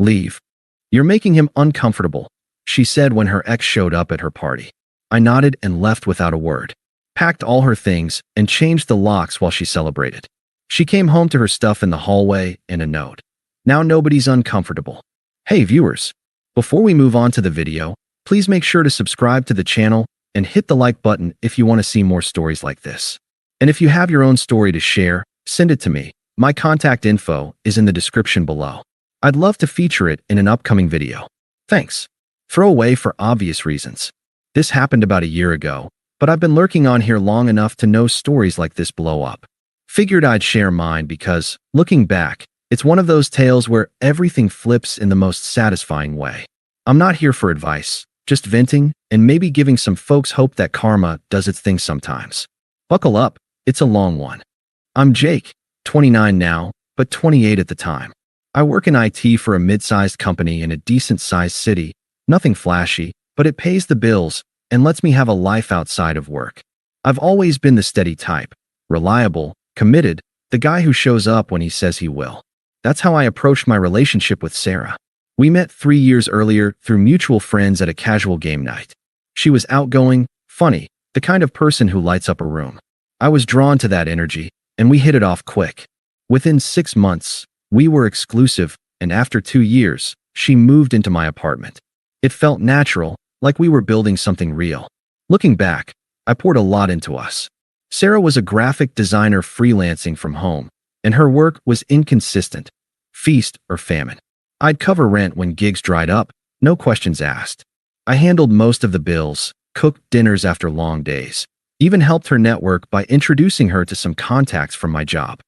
Leave. You're making him uncomfortable, she said when her ex showed up at her party. I nodded and left without a word. Packed all her things and changed the locks while she celebrated. She came home to her stuff in the hallway and a note. Now nobody's uncomfortable. Hey viewers, before we move on to the video, please make sure to subscribe to the channel and hit the like button if you want to see more stories like this. And if you have your own story to share, send it to me. My contact info is in the description below. I'd love to feature it in an upcoming video. Thanks. Throwaway for obvious reasons. This happened about a year ago, but I've been lurking on here long enough to know stories like this blow up. Figured I'd share mine because, looking back, it's one of those tales where everything flips in the most satisfying way. I'm not here for advice, just venting and maybe giving some folks hope that karma does its thing sometimes. Buckle up, it's a long one. I'm Jake, 29 now, but 28 at the time. I work in IT for a mid-sized company in a decent-sized city, nothing flashy, but it pays the bills and lets me have a life outside of work. I've always been the steady type, reliable, committed, the guy who shows up when he says he will. That's how I approached my relationship with Sarah. We met 3 years earlier through mutual friends at a casual game night. She was outgoing, funny, the kind of person who lights up a room. I was drawn to that energy, and we hit it off quick. Within 6 months, we were exclusive, and after 2 years, she moved into my apartment. It felt natural, like we were building something real. Looking back, I poured a lot into us. Sarah was a graphic designer freelancing from home, and her work was inconsistent, feast or famine. I'd cover rent when gigs dried up, no questions asked. I handled most of the bills, cooked dinners after long days, even helped her network by introducing her to some contacts from my job.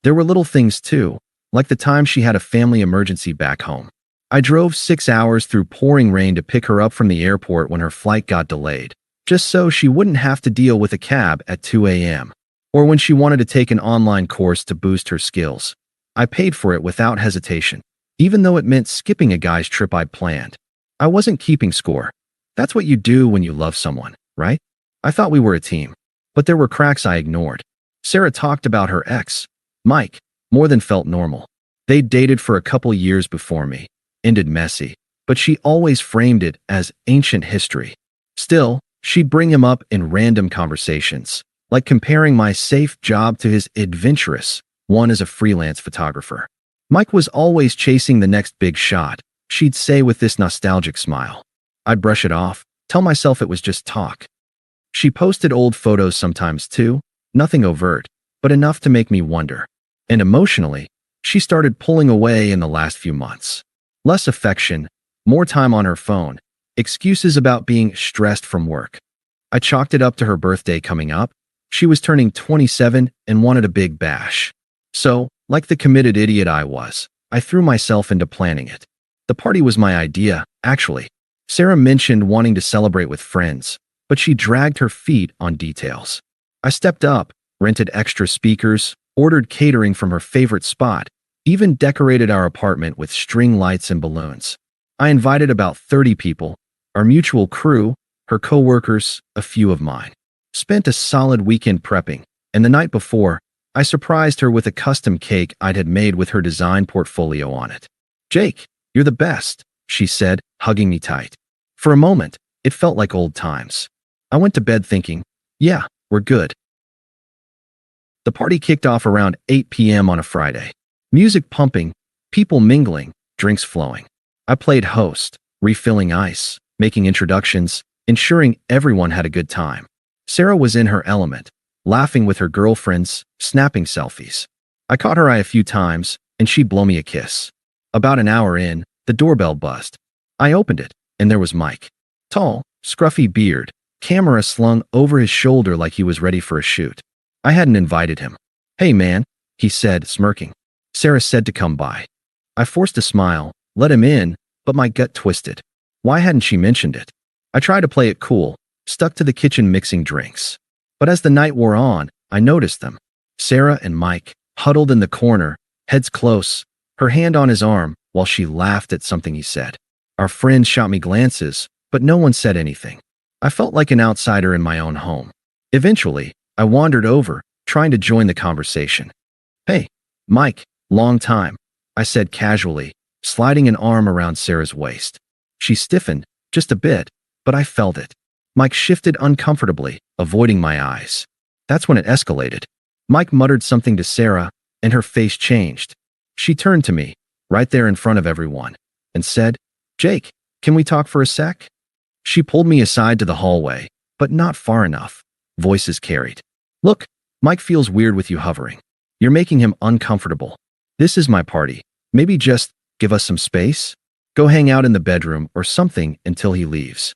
There were little things too, like the time she had a family emergency back home. I drove 6 hours through pouring rain to pick her up from the airport when her flight got delayed, just so she wouldn't have to deal with a cab at 2 a.m. Or when she wanted to take an online course to boost her skills. I paid for it without hesitation, even though it meant skipping a guy's trip I'd planned. I wasn't keeping score. That's what you do when you love someone, right? I thought we were a team, but there were cracks I ignored. Sarah talked about her ex, Mike, more than felt normal. They'd dated for a couple years before me, ended messy, but she always framed it as ancient history. Still, she'd bring him up in random conversations, like comparing my safe job to his adventurous one as a freelance photographer. Mike was always chasing the next big shot, she'd say with this nostalgic smile. I'd brush it off, tell myself it was just talk. She posted old photos sometimes too, nothing overt, but enough to make me wonder. And emotionally, she started pulling away in the last few months. Less affection, more time on her phone, excuses about being stressed from work. I chalked it up to her birthday coming up. She was turning 27 and wanted a big bash. So, like the committed idiot I was, I threw myself into planning it. The party was my idea, actually. Sarah mentioned wanting to celebrate with friends, but she dragged her feet on details. I stepped up, rented extra speakers, ordered catering from her favorite spot, even decorated our apartment with string lights and balloons. I invited about 30 people, our mutual crew, her coworkers, a few of mine. Spent a solid weekend prepping, and the night before, I surprised her with a custom cake I'd had made with her design portfolio on it. "Jake, you're the best," she said, hugging me tight. For a moment, it felt like old times. I went to bed thinking, yeah, we're good. The party kicked off around 8 p.m. on a Friday. Music pumping, people mingling, drinks flowing. I played host, refilling ice, making introductions, ensuring everyone had a good time. Sarah was in her element, laughing with her girlfriends, snapping selfies. I caught her eye a few times, and she'd blow me a kiss. About an hour in, the doorbell buzzed. I opened it, and there was Mike. Tall, scruffy beard, camera slung over his shoulder like he was ready for a shoot. I hadn't invited him. "Hey man," he said, smirking. Sarah said to come by. I forced a smile, let him in, but my gut twisted. Why hadn't she mentioned it? I tried to play it cool, stuck to the kitchen mixing drinks. But as the night wore on, I noticed them. Sarah and Mike, huddled in the corner, heads close, her hand on his arm, while she laughed at something he said. Our friends shot me glances, but no one said anything. I felt like an outsider in my own home. Eventually, I wandered over, trying to join the conversation. "Hey, Mike, long time," I said casually, sliding an arm around Sarah's waist. She stiffened, just a bit, but I felt it. Mike shifted uncomfortably, avoiding my eyes. That's when it escalated. Mike muttered something to Sarah, and her face changed. She turned to me, right there in front of everyone, and said, "Jake, can we talk for a sec?" She pulled me aside to the hallway, but not far enough. Voices carried. "Look, Mike feels weird with you hovering. You're making him uncomfortable. This is my party. Maybe just give us some space? Go hang out in the bedroom or something until he leaves."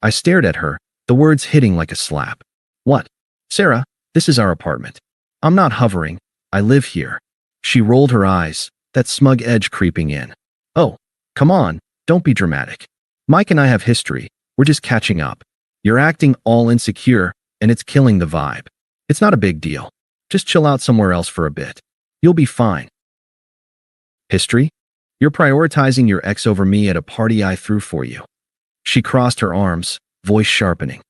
I stared at her, the words hitting like a slap. "What? Sarah, this is our apartment. I'm not hovering. I live here." She rolled her eyes, that smug edge creeping in. "Oh, come on, don't be dramatic. Mike and I have history. We're just catching up. You're acting all insecure, and it's killing the vibe. It's not a big deal. Just chill out somewhere else for a bit. You'll be fine." History? You're prioritizing your ex over me at a party I threw for you. She crossed her arms, voice sharpening.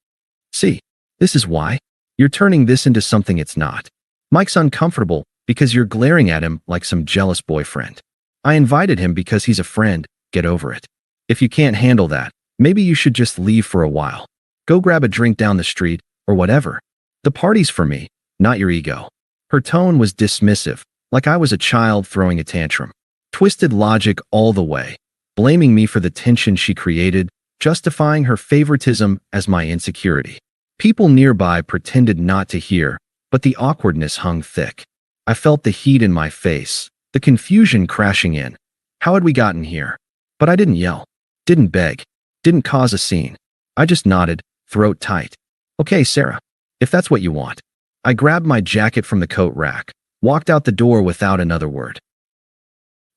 "See, this is why. You're turning this into something it's not. Mike's uncomfortable because you're glaring at him like some jealous boyfriend. I invited him because he's a friend. Get over it. If you can't handle that, maybe you should just leave for a while. Go grab a drink down the street, or whatever. The party's for me, not your ego." Her tone was dismissive, like I was a child throwing a tantrum. Twisted logic all the way, blaming me for the tension she created, justifying her favoritism as my insecurity. People nearby pretended not to hear, but the awkwardness hung thick. I felt the heat in my face, the confusion crashing in. How had we gotten here? But I didn't yell, didn't beg, didn't cause a scene. I just nodded, throat tight. "Okay, Sarah, if that's what you want." I grabbed my jacket from the coat rack, walked out the door without another word.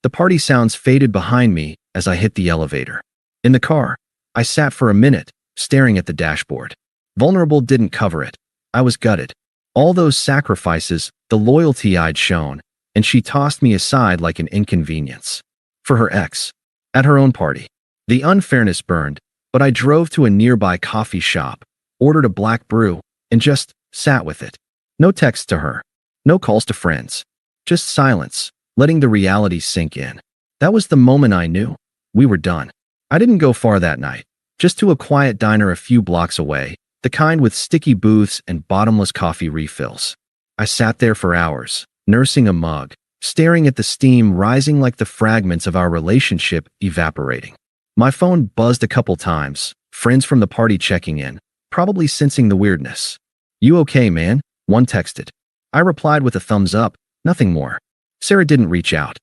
The party sounds faded behind me as I hit the elevator. In the car, I sat for a minute, staring at the dashboard. Vulnerable didn't cover it. I was gutted. All those sacrifices, the loyalty I'd shown, and she tossed me aside like an inconvenience. For her ex. At her own party. The unfairness burned, but I drove to a nearby coffee shop, ordered a black brew, and just sat with it. No texts to her. No calls to friends. Just silence, letting the reality sink in. That was the moment I knew. We were done. I didn't go far that night. Just to a quiet diner a few blocks away, the kind with sticky booths and bottomless coffee refills. I sat there for hours, nursing a mug, staring at the steam rising like the fragments of our relationship evaporating. My phone buzzed a couple times, friends from the party checking in, probably sensing the weirdness. "You okay, man?" One texted. I replied with a thumbs up, nothing more. Sarah didn't reach out.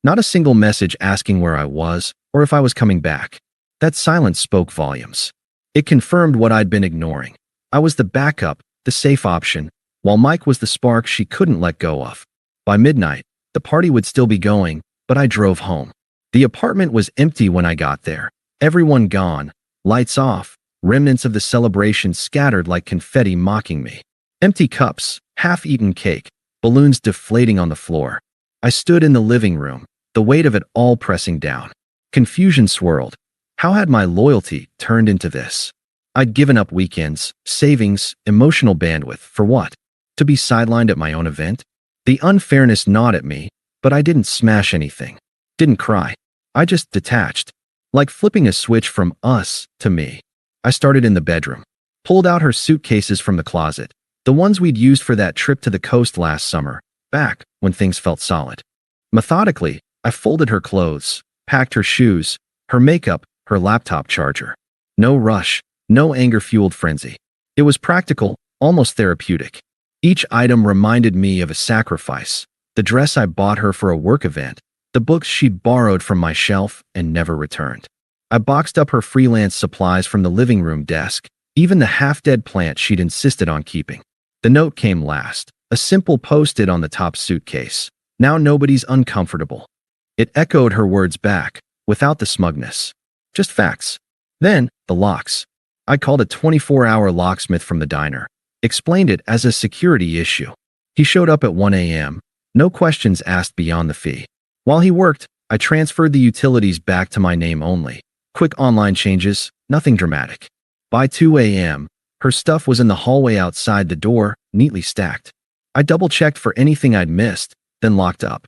Not a single message asking where I was or if I was coming back. That silence spoke volumes. It confirmed what I'd been ignoring. I was the backup, the safe option, while Mike was the spark she couldn't let go of. By midnight, the party would still be going, but I drove home. The apartment was empty when I got there. Everyone gone, lights off, remnants of the celebration scattered like confetti mocking me. Empty cups, half-eaten cake, balloons deflating on the floor. I stood in the living room, the weight of it all pressing down. Confusion swirled. How had my loyalty turned into this? I'd given up weekends, savings, emotional bandwidth, for what? To be sidelined at my own event? The unfairness gnawed at me, but I didn't smash anything. Didn't cry. I just detached. Like flipping a switch from us to me. I started in the bedroom. Pulled out her suitcases from the closet. The ones we'd used for that trip to the coast last summer, back when things felt solid. Methodically, I folded her clothes, packed her shoes, her makeup, her laptop charger. No rush, no anger-fueled frenzy. It was practical, almost therapeutic. Each item reminded me of a sacrifice. The dress I bought her for a work event, the books she'd borrowed from my shelf and never returned. I boxed up her freelance supplies from the living room desk, even the half-dead plant she'd insisted on keeping. The note came last, a simple post-it on the top suitcase. "Now nobody's uncomfortable." It echoed her words back, without the smugness. Just facts. Then, the locks. I called a 24-hour locksmith from the diner. Explained it as a security issue. He showed up at 1 a.m., no questions asked beyond the fee. While he worked, I transferred the utilities back to my name only. Quick online changes, nothing dramatic. By 2 a.m., her stuff was in the hallway outside the door, neatly stacked. I double-checked for anything I'd missed, then locked up.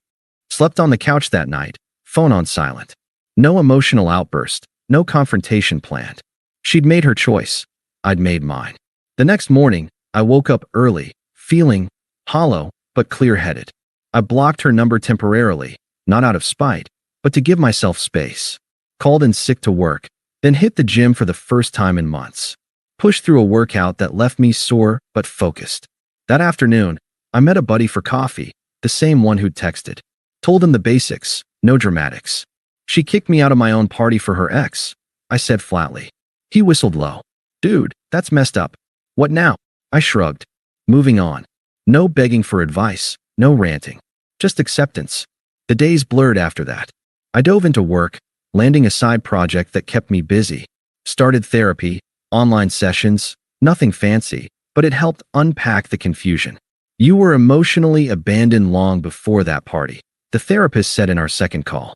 Slept on the couch that night, phone on silent. No emotional outburst, no confrontation planned. She'd made her choice. I'd made mine. The next morning, I woke up early, feeling hollow but clear-headed. I blocked her number temporarily, not out of spite, but to give myself space. Called in sick to work, then hit the gym for the first time in months. Pushed through a workout that left me sore but focused. That afternoon, I met a buddy for coffee, the same one who'd texted. Told him the basics, no dramatics. She kicked me out of my own party for her ex, I said flatly. He whistled low. Dude, that's messed up. What now? I shrugged. Moving on. No begging for advice, no ranting. Just acceptance. The days blurred after that. I dove into work, landing a side project that kept me busy. Started therapy, online sessions, nothing fancy, but it helped unpack the confusion. You were emotionally abandoned long before that party, the therapist said in our second call.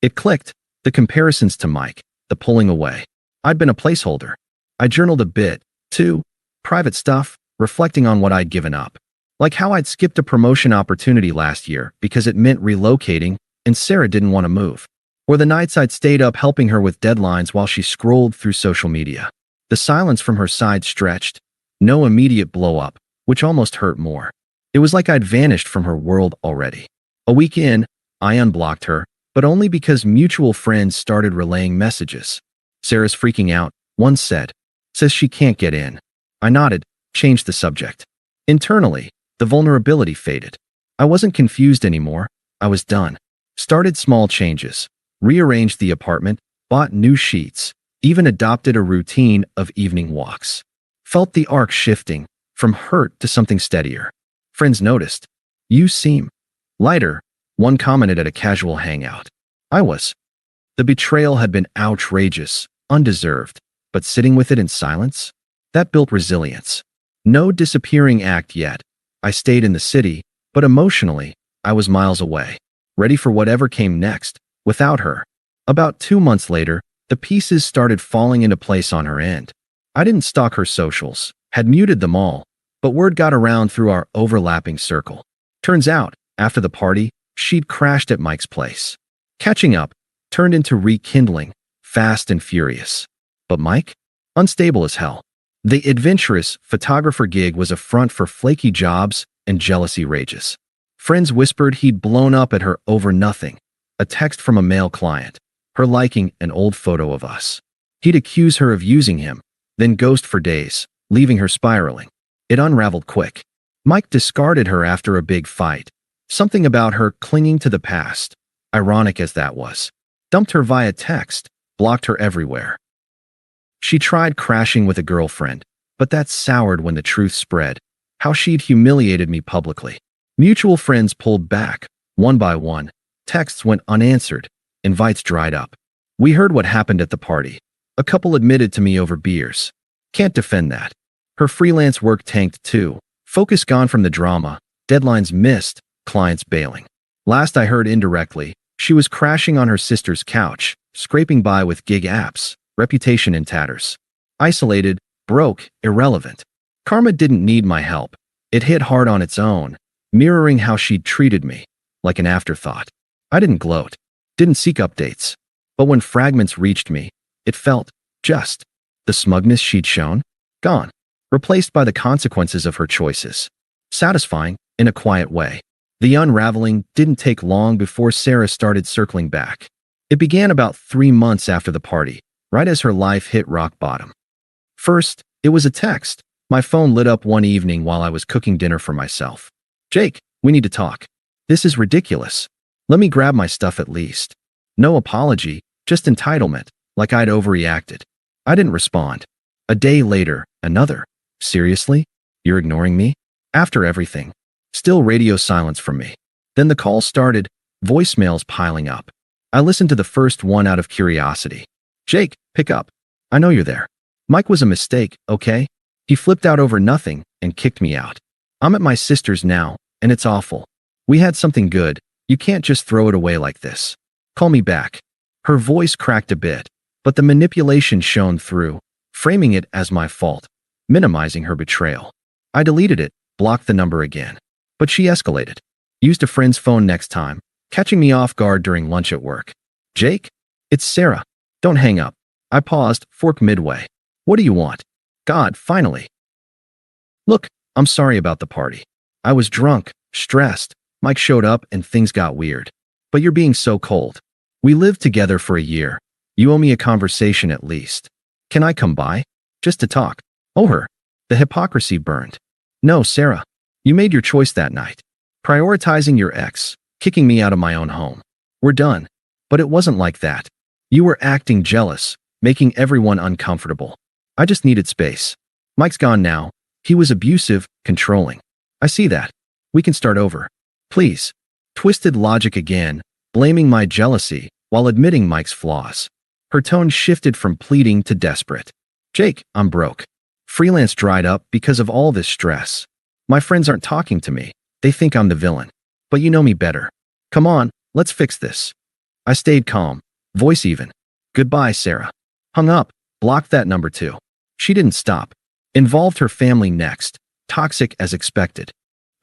It clicked, the comparisons to Mike, the pulling away. I'd been a placeholder. I journaled a bit, too, private stuff, reflecting on what I'd given up. Like how I'd skipped a promotion opportunity last year because it meant relocating and Sarah didn't want to move. Or the nights I'd stayed up helping her with deadlines while she scrolled through social media. The silence from her side stretched. No immediate blow-up, which almost hurt more. It was like I'd vanished from her world already. A week in, I unblocked her, but only because mutual friends started relaying messages. Sarah's freaking out, one said. Says she can't get in. I nodded, changed the subject. Internally, the vulnerability faded. I wasn't confused anymore. I was done. Started small changes. Rearranged the apartment, bought new sheets, even adopted a routine of evening walks. Felt the arc shifting, from hurt to something steadier. Friends noticed. You seem lighter, one commented at a casual hangout. I was. The betrayal had been outrageous, undeserved, but sitting with it in silence? That built resilience. No disappearing act yet. I stayed in the city, but emotionally, I was miles away, ready for whatever came next, without her. About 2 months later, the pieces started falling into place on her end. I didn't stalk her socials, had muted them all, but word got around through our overlapping circle. Turns out, after the party, she'd crashed at Mike's place. Catching up turned into rekindling, fast and furious. But Mike? Unstable as hell. The adventurous photographer gig was a front for flaky jobs and jealousy rages. Friends whispered he'd blown up at her over nothing. A text from a male client, her liking an old photo of us. He'd accuse her of using him, then ghost for days, leaving her spiraling. It unraveled quick. Mike discarded her after a big fight. Something about her clinging to the past, ironic as that was. Dumped her via text, blocked her everywhere. She tried crashing with a girlfriend, but that soured when the truth spread. How she'd humiliated me publicly. Mutual friends pulled back, one by one. Texts went unanswered. Invites dried up. We heard what happened at the party. A couple admitted to me over beers. Can't defend that. Her freelance work tanked too. Focus gone from the drama. Deadlines missed. Clients bailing. Last I heard indirectly, she was crashing on her sister's couch, scraping by with gig apps. Reputation in tatters. Isolated, broke, irrelevant. Karma didn't need my help. It hit hard on its own, mirroring how she'd treated me, like an afterthought. I didn't gloat, didn't seek updates. But when fragments reached me, it felt just. The smugness she'd shown? Gone. Replaced by the consequences of her choices. Satisfying, in a quiet way. The unraveling didn't take long before Sarah started circling back. It began about 3 months after the party, right as her life hit rock bottom. First, it was a text. My phone lit up one evening while I was cooking dinner for myself. Jake, we need to talk. This is ridiculous. Let me grab my stuff at least. No apology, just entitlement, like I'd overreacted. I didn't respond. A day later, another. Seriously? You're ignoring me? After everything. Still radio silence from me. Then the call started, voicemails piling up. I listened to the first one out of curiosity. Jake, pick up. I know you're there. Mike was a mistake, okay? He flipped out over nothing and kicked me out. I'm at my sister's now, and it's awful. We had something good. You can't just throw it away like this. Call me back. Her voice cracked a bit, but the manipulation shone through, framing it as my fault, minimizing her betrayal. I deleted it, blocked the number again. But she escalated. Used a friend's phone next time, catching me off guard during lunch at work. Jake? It's Sarah. Don't hang up. I paused, fork midway. What do you want? God, finally. Look, I'm sorry about the party. I was drunk, stressed. Mike showed up and things got weird. But you're being so cold. We lived together for a year. You owe me a conversation at least. Can I come by? Just to talk. Oh, her. The hypocrisy burned. No, Sarah. You made your choice that night. Prioritizing your ex, kicking me out of my own home. We're done. But it wasn't like that. You were acting jealous, making everyone uncomfortable. I just needed space. Mike's gone now. He was abusive, controlling. I see that. We can start over. Please. Twisted logic again, blaming my jealousy while admitting Mike's flaws. Her tone shifted from pleading to desperate. Jake, I'm broke. Freelance dried up because of all this stress. My friends aren't talking to me. They think I'm the villain. But you know me better. Come on, let's fix this. I stayed calm, voice even. Goodbye, Sarah. Hung up, blocked that number too. She didn't stop. Involved her family next, toxic as expected.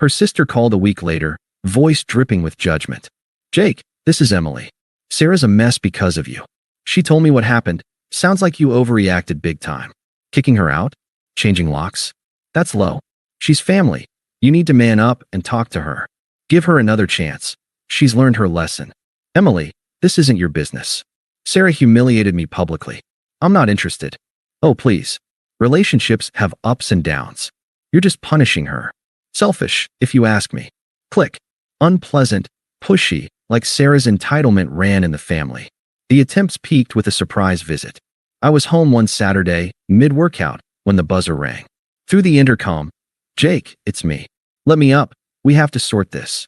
Her sister called a week later, voice dripping with judgment. Jake, this is Emily. Sarah's a mess because of you. She told me what happened. Sounds like you overreacted big time. Kicking her out? Changing locks? That's low. She's family. You need to man up and talk to her. Give her another chance. She's learned her lesson. Emily, this isn't your business. Sarah humiliated me publicly. I'm not interested. Oh, please. Relationships have ups and downs. You're just punishing her. Selfish, if you ask me. Click. Unpleasant, pushy, like Sarah's entitlement ran in the family. The attempts peaked with a surprise visit. I was home one Saturday, mid-workout, when the buzzer rang. Through the intercom, Jake, it's me. Let me up. We have to sort this.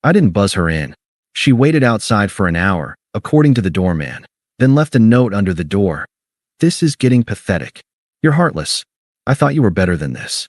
I didn't buzz her in. She waited outside for an hour, according to the doorman, then left a note under the door. This is getting pathetic. You're heartless. I thought you were better than this.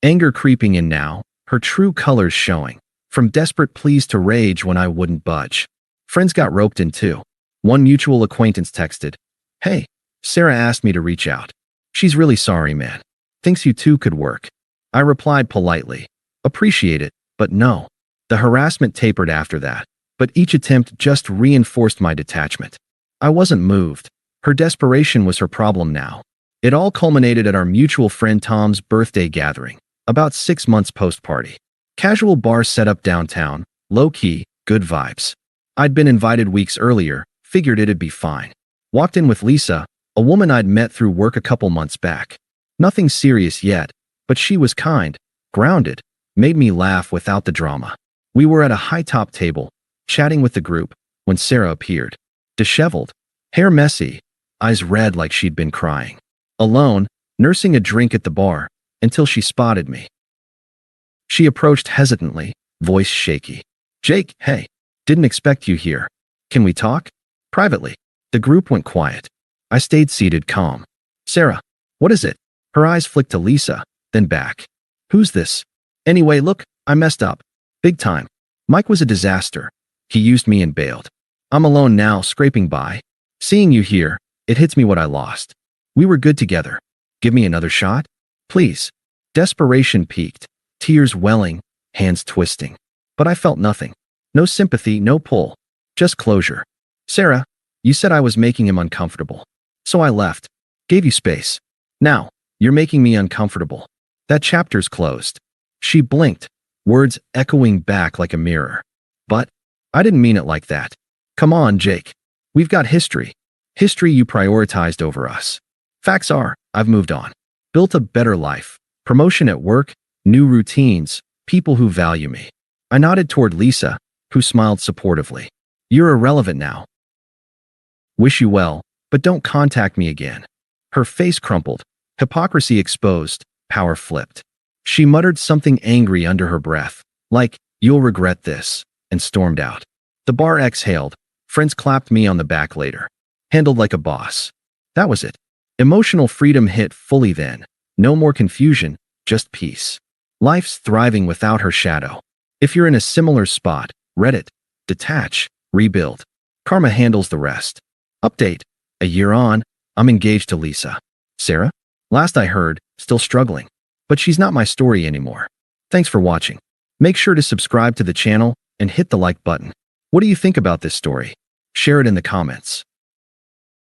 Anger creeping in now, her true colors showing, from desperate pleas to rage when I wouldn't budge. Friends got roped in too. One mutual acquaintance texted, Hey, Sarah asked me to reach out. She's really sorry, man. Thinks you two could work. I replied politely, appreciate it, but no. The harassment tapered after that, but each attempt just reinforced my detachment. I wasn't moved. Her desperation was her problem now. It all culminated at our mutual friend Tom's birthday gathering, about 6 months post-party. Casual bar set up downtown, low-key, good vibes. I'd been invited weeks earlier, figured it'd be fine. Walked in with Lisa, a woman I'd met through work a couple months back. Nothing serious yet, but she was kind, grounded, made me laugh without the drama. We were at a high-top table, chatting with the group, when Sarah appeared. Disheveled, hair messy, eyes red like she'd been crying. Alone, nursing a drink at the bar, until she spotted me. She approached hesitantly, voice shaky. Jake, hey, didn't expect you here. Can we talk? Privately. The group went quiet. I stayed seated calm. Sarah, what is it? Her eyes flicked to Lisa, then back. Who's this? Anyway, look, I messed up. Big time. Mike was a disaster. He used me and bailed. I'm alone now, scraping by. Seeing you here, it hits me what I lost. We were good together. Give me another shot? Please. Desperation peaked, tears welling, hands twisting. But I felt nothing. No sympathy, no pull. Just closure. Sarah, you said I was making him uncomfortable. So I left. Gave you space. Now, you're making me uncomfortable. That chapter's closed. She blinked, words echoing back like a mirror. But I didn't mean it like that. Come on, Jake. We've got history. History you prioritized over us. Facts are, I've moved on. Built a better life. Promotion at work, new routines, people who value me. I nodded toward Lisa, who smiled supportively. You're irrelevant now. Wish you well, but don't contact me again. Her face crumpled, hypocrisy exposed, power flipped. She muttered something angry under her breath, like, you'll regret this, and stormed out. The bar exhaled. Friends clapped me on the back later. Handled like a boss. That was it. Emotional freedom hit fully then. No more confusion, just peace. Life's thriving without her shadow. If you're in a similar spot, Reddit, detach, rebuild. Karma handles the rest. Update. A year on, I'm engaged to Lisa. Sarah? Last I heard, still struggling. But she's not my story anymore. Thanks for watching. Make sure to subscribe to the channel and hit the like button. What do you think about this story? Share it in the comments.